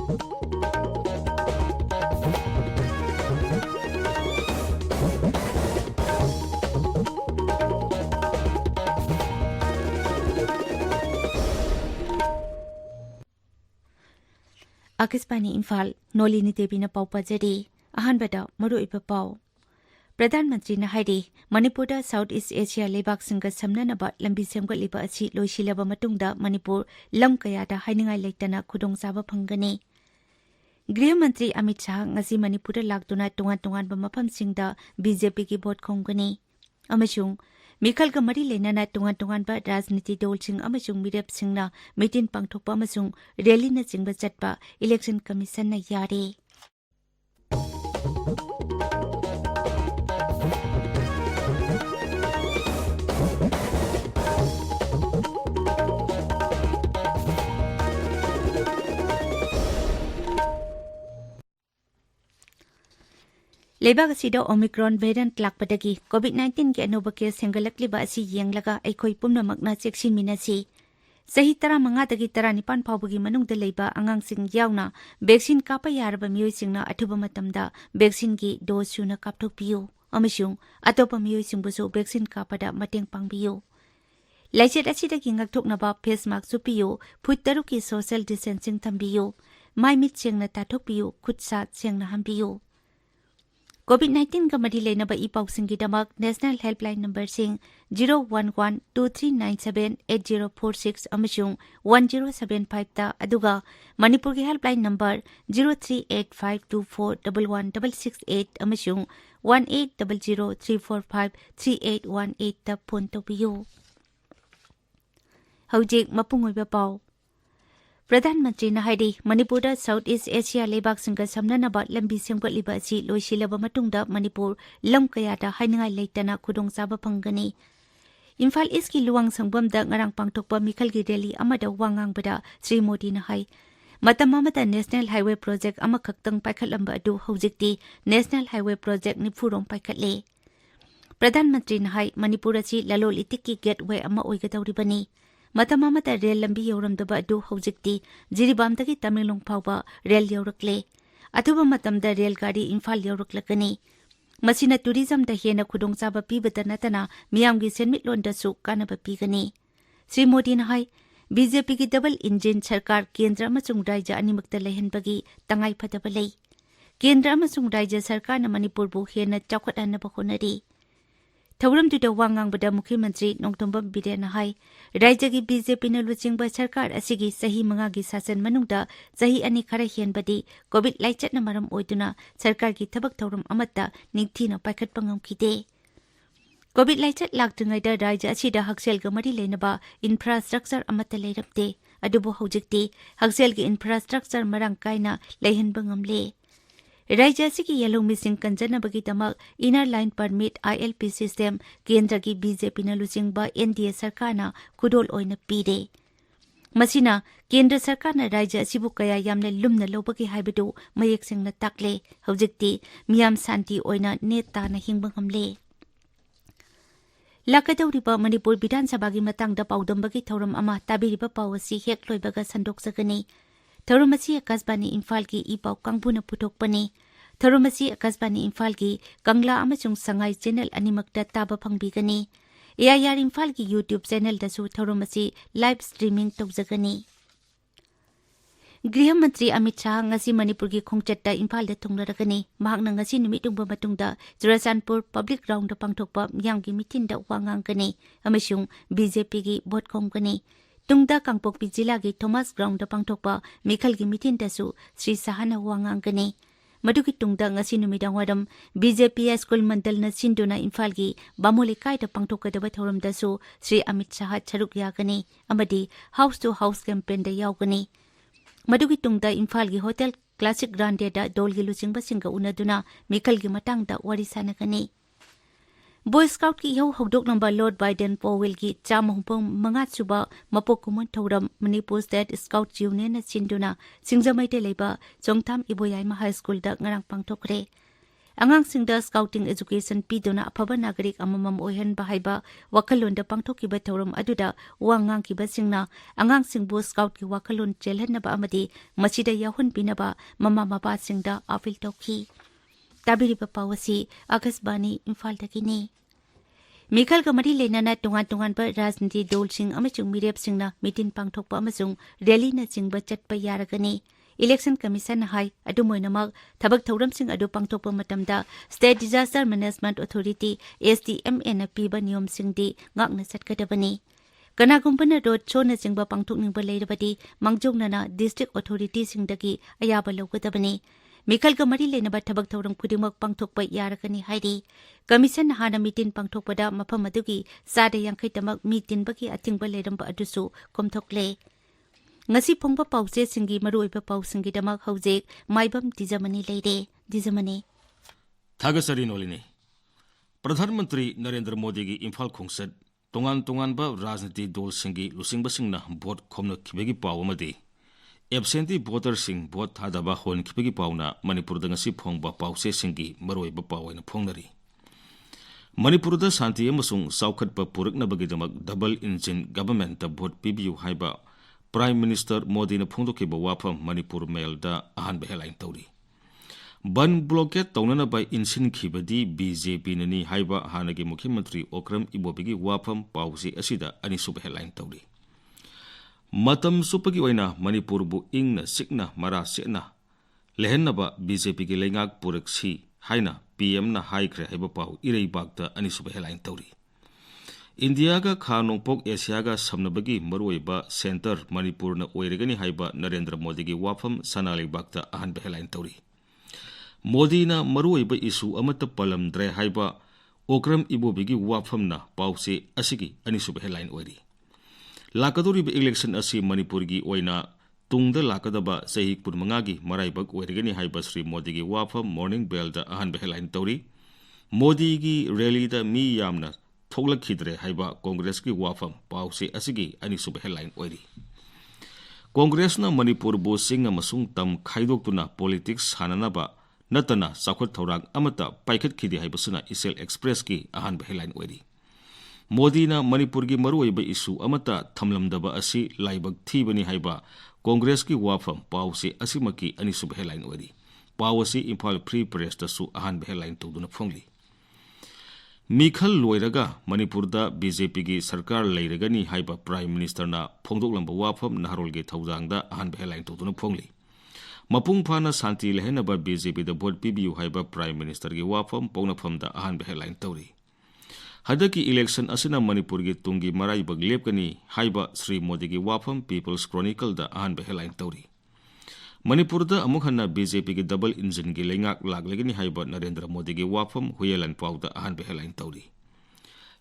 Akisbani Imphal Nolini Devi na pau pajari ahanbada maruiba pau Pradhan Mantri na hairi Manipurda South East Asia Lebak Singa Samnanaba lambi semgatliba asi loisilaba matungda Manipur lam kayada hainingai leitana khudong saba phangani Griha Mantri Amit Shah ngasi Manipurda laktuna tungan ba mafamsingda BJP ki vote khongani amachung Mikhal ka mari lenana tungan ba rajniti dolsing amachung mirep singna mitin pangthokpa amachung rally na chingba chatpa election commission na yare Lebak asida Omicron variant lakpadagi COVID-19 ke anoba case hengalakliba asi yenglaga aikhoi pumnamakna cheksinminasi sahi 15 dagi 19 phawbagi manungda leiba angangsing yauna vaccine kapa yaraba mioisingna athuba matamda vaccine gi dose suna kapthokpiyu amishung atopa mioisingbusu vaccine kapada mateng pangbiyu laichet asidagi ngakthoknaba face mask supiyu phut taruki social distancing thambiyu maimit chengna tathokpiyu khutsa chengna hambiyu COVID-19 ka mari leinaba ipausingi damak National Helpline number sing 011-2397-8046 amashung 1075 ta aduga Manipur ki helpline number 0385241168 amashung 180034538818 ta phone tawbiyu Hawjik mapungoiba pau Pradhan Mantri na hairi Manipurda South East Asia Lebak Singa Samnanaba lambi semgatliba asi loisilaba matungda Manipur lam kayada hainingai leitana khudong saba phangani Imphal East ki luwang sangbamda ngarang pangthokpa Mikhal gi rally amada wangangbada Sri Modi na hai matam amada National Highway Project amakhaktang paikhatlamba adu hawjikti National Highway Project niphurom paikhatle Pradhan Mantri na hai Manipur asi lalol itikki gateway ama oigadawribani Matam amata rail lambi yoramdaba adu hawjikti Jiribamdagi Tamilong phawba rail yorakle athuba matamda rail gari Imphal yoraklakani masina tourism da hena khudongchaba pibata natana miyamgi senmitlonda su kanaba pigani Sri Modi na hai BJP ki double engine sarkar kendra amachung rajya animakta lehenbagi tangai phataba lei kendra amachung rajya sarkar na Manipur bu hena chawkhathanaba honari Thauram tuda wangangbada Mukhyamantri Nongtombam Biren na hai Rajyagi BJP na luchingba sarkar asigi sahi 5 gi sasan manungda sahi ani khara henbadi COVID laichat na maram oiduna sarkar gi thabak thauram amatta ningthina paikhatpa ngamkhide COVID laichat laktringaida rajya asida haksel ga mari leinaba infrastructure amatta leirapte adubu hawjikti haksel gi infrastructure marang kaina leihenba ngamle Rajya asigi yellow missing kanjanabagi damak inner line permit ILP system kendra gi BJP na luchingba NDA sarkar na kudol oina pire masina kendra sarkar na rajya asibu kaya yamna lumna lobagi haibadu mayek singna takle hawjikti miyam santi oina neta na hingba ngamle lakadawriba Manipur Bidhan Sabha gi matangda paudambagi thoram ama tabiriba pawasi hek loibaga sandokjagani Tharumasi Akasbani Imphal ki ipau kangbuna puthokpani Tharumasi Akasbani Imphal ki Kangla amachung Sangai channel animakta taba phangbigani AIR Imphal ki YouTube channel dasu Tharumasi live streaming tawjagani Griha Mantri Amit Shah ngasi Manipur ki khongchatta Imphal da thunglaragani mahakna ngasi numitungba matungda Jurasanpur public ground da pangthokpa myamgi mitin da wangangani amachung BJP ki vote khomgani Tungda Kangpokpi Jila gi Thomas Ground da pangthokpa Mikhal gi mitin dasu Sri Sahana wangangani Maduki tungda ngasi numidang wadam BJP school mandal na sinduna Imphal gi Bamulikai da pangthokadaba thoram dasu Sri Amit Shah charuk yagani amadi house to house campaign da yawgani Maduki tungda Imphal gi Hotel Classic Grande da dol gi luchingba singa unaduna Mikhal gi matang da wari sanagani Boy Scout ki yaw hawdok number Lord Biden Powell ki chamahupong mga suba mapokumun thauram Manipur State Scout Union na sinduna singjamai te leiba Chongtham Iboyai ma High School da ngarang pangthokre angangsingda scouting education piduna afaba nagarik amamam oihanba haiba wakalonda pangthokiba thoram aduda wangangkiba singna angangsingbu scout ki wakalon chelhanaba amadi machida yahun binaba mama mapa singda apil tawki tabiriba pawasi akasbani imphal takini Mikhal Kamari Lenana Tungan ba Rajniti Dol Singh amachung mirep singna mitin pangthokpa amachung rally na chingba chatpa yaragani Election Commission hai adumoinamak thabak thoram sing adu pangthokpa matamda State Disaster Management Authority SDMA na piba niyom singdi ngakna chatkadabani Kanagumpana road show na chingba pangthokningba leirabadi mangjongna district authority singdagi ayaba lawgadabani Mikhal Kamari Lenaba thabak thoram kudimak pangthokpa yarakani hairi Commission hana mitin pangthokpada mafam adugi sada yangkai tamak mitin bagi atingba leiramba adusu komthokle ngasi phongba pause singi maruiba pausingi damak haujek Maibam Dwijamani leire Dwijamani Thagasari Nolini Pradhan Mantri Narendra Modi gi Imphal khungsat tongan ba rajniti dol singi lusingba singna vote khomna khibegi pawamadi absentee voter sing vote thadaba hon khibegi pawna Manipur da ngasi phongba pause singi maruiba pawaina phongnari Manipur da santi amasung saukhatpa puraknabagidamak double engine government da vote pibiu haiba Prime Minister Modi na phongdokiba wafam Manipur Mail da ahanba headline tawri ban blockade tawnana by insin khibadi BJP nani haiba hanagi Mukhyamantri Okram Ibobigi wafam pause asida anisuba headline tawri matam supagi oina Manipur bu ingna sikna mara sena lehennaba BJP gi lengak puraksi haina PM na haikre haiba pau irei bakta anisuba headline tawri India ga Khanongpok Asia ga samnabagi maruiba center Manipur na oiragani haiba Narendra Modi gi wafam sanali bakta ahanba headline tawri Modi na maruiba isu amata palamdre haiba Okram Ibobigi wafam na pause asigi anisuba headline oiri Lakadoriba election asi Manipur gi oina tungda lakadaba sahi kunmangagi maraibak oiragani haiba Sri Modi gi wafam Morning Bell da ahanba headline tawri Modi gi rally da mi yamna Thoglakidre haiba Congress ki wafam pause asigi anisuba headline oiri Congress na Manipur bo singa masung tam khaidoktuna politics hananaba natana sakhot thorang amata paikhat khidi haibasuna Isel Express ki ahanba headline oiri Modi na Manipur gi maruiba isu amata thamlamdaba asi laibak thibani haiba Congress ki wafam pause asimaki anisuba headline oiri pawasi Imphal Free Press da su ahanba headline tawduna phongli Mikhal loiraga Manipur da BJP gi sarkar leiragani haiba Prime Minister na phongdoklamba wafam naharol gi thaujangda ahanba headline tawduna phongli Mapung phana santi lehenaba BJP da vote pibiu haiba Prime Minister gi wafam pawnafam da ahanba headline tawri Hadaki election asina Manipur gi tungi maraibag lepkani haiba Sri Modi gi wafam People's Chronicle da ahanba headline tawri Manipur da amukhanna BJP gi double engine gi lengak laglagani haiba Narendra Modi gi wafam huyelan pawda ahanba headline tawri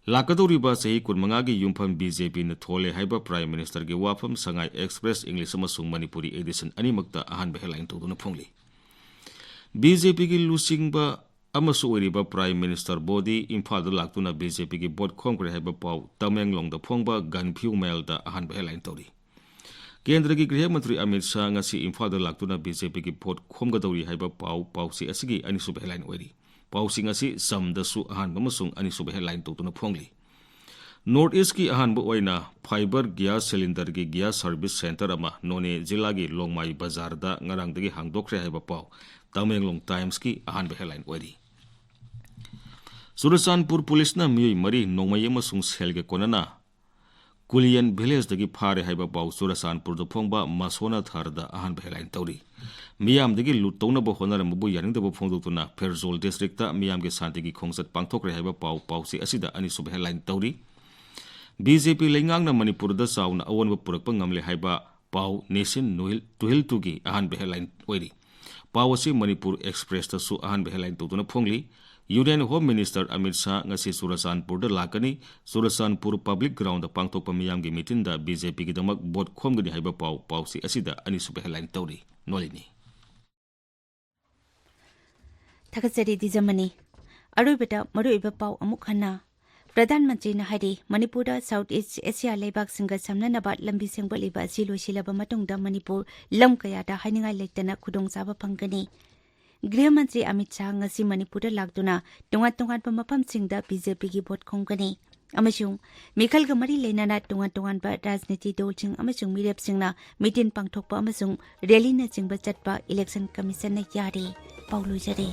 Lakadoriba sahi kunmanga gi yumpham BJP na thole haiba Prime Minister gi wafam Sangai Express English amasung Manipuri edition animakta ahanba headline tawduna phongli BJP gi lusingba amasu oiriba Prime Minister Bodi Imphal da laktuna BJP gi board khongkre haiba paw Tamenglong da phongba Ganphiu Mail da ahanba headline tawri Kendra gi Griha Mantri Amit Shah ngasi Imphal da laktuna BJP gi vote khomgadori haiba pawsi asigi anisuba headline oiri pawsing asi samda su ahanba masung anisuba headline tawtuna phongli North East ki ahanba oina fiber gas cylinder gi gas service center ama None jila gi Longmai Bazar da ngarangdagi hangdokre haiba paw Tamenglong Times ki ahanba headline oiri Surasanpur Police na miyoi mari nongmai amasung selge konana Kulian Village dagi phare haiba paw Surasanpur da phongba Masona Thar da ahanba headline tawri Miyam dagi lutona ba honara mabu yaring da ba phongdutuna Perzol district ta miyam ge santi gi khongsat pangthokre haiba pawsi asida anisuba headline tawri BJP lengang na Manipur da sauna awan ba purakpa ngamle haiba paw nation tuhil tugi ahanba headline oiri pawasi Manipur Express ta su ahanba headline tawduna phongli Union Home Minister Amit Shah ngasi Surasanpur da lakani Surasanpur Public Ground da pangthokpa miyam ge meeting da BJP gi damak vote khomgani haiba pawsi asida anisuba headline tawri Nolini Thagasari Dwijamani Aruibata maruiba paw amukhanna Pradhan Mantri na hari Manipur da South East Asia leibak singa samnanaba lambi sengbaliba asi loisilaba matungda Manipur lam kaya da hainingai leitana khudong chaba phangani गृह मंत्री Amit Shah ngasi Manipur lakduna tungan pa mafamsingda BJP gi vote khomgani amachung mikhal ga mari leinana tungan ba rajniti dolching amachung mirepsingna mitin pangthokpa amachung rally na chingba chatpa election commission na yari paulu jare